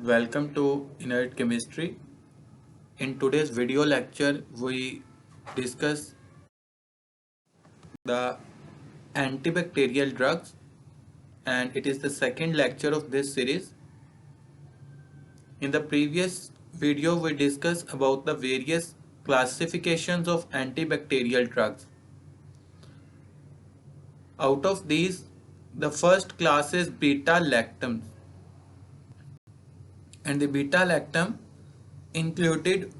Welcome to Inert Chemistry. In today's video lecture, we discuss the antibacterial drugs, and it is the second lecture of this series. In the previous video, we discussed about the various classifications of antibacterial drugs. Out of these, the first class is beta-lactams, and the beta-lactam included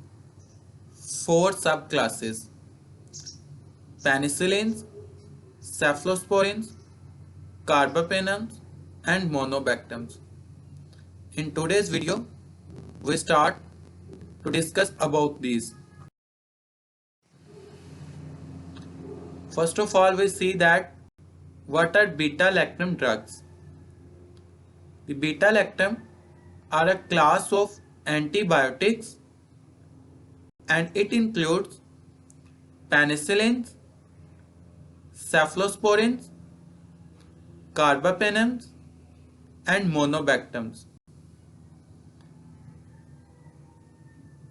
four subclasses: penicillins, cephalosporins, carbapenems, and monobactams. In today's video, we start to discuss about these. First of all, we see that what are beta-lactam drugs. The beta-lactam are a class of antibiotics, and it includes penicillins, cephalosporins, carbapenems, and monobactams.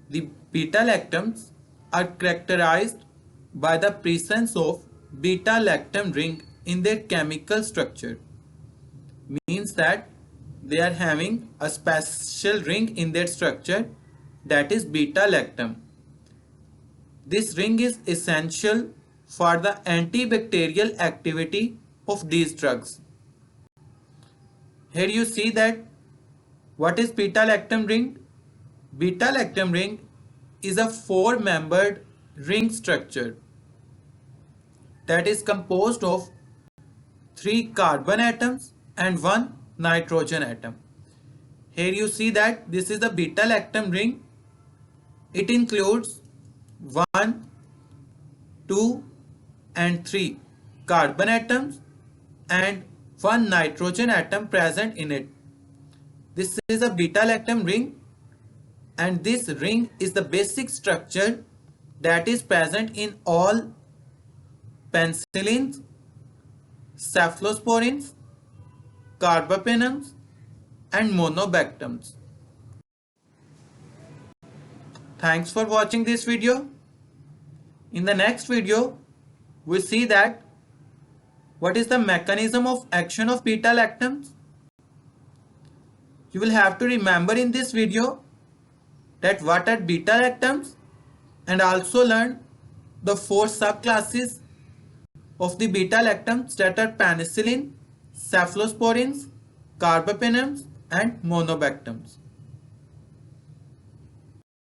The beta-lactams are characterized by the presence of beta-lactam ring in their chemical structure. Means that they are having a special ring in their structure, that is beta-lactam. This ring is essential for the antibacterial activity of these drugs. Here you see that what is beta-lactam ring? Beta-lactam ring is a four-membered ring structure that is composed of 3 carbon atoms and 1 nitrogen atom. Here you see that this is the beta-lactam ring. It includes 1, 2 and 3 carbon atoms and 1 nitrogen atom present in it. This is a beta-lactam ring, and this ring is the basic structure that is present in all penicillins, cephalosporins, carbapenems, and monobactams. Thanks for watching this video. In the next video, we see that what is the mechanism of action of beta-lactams. You will have to remember in this video that what are beta-lactams, and also learn the 4 subclasses of the beta-lactams, that are penicillin, cephalosporins, carbapenems, and monobactams.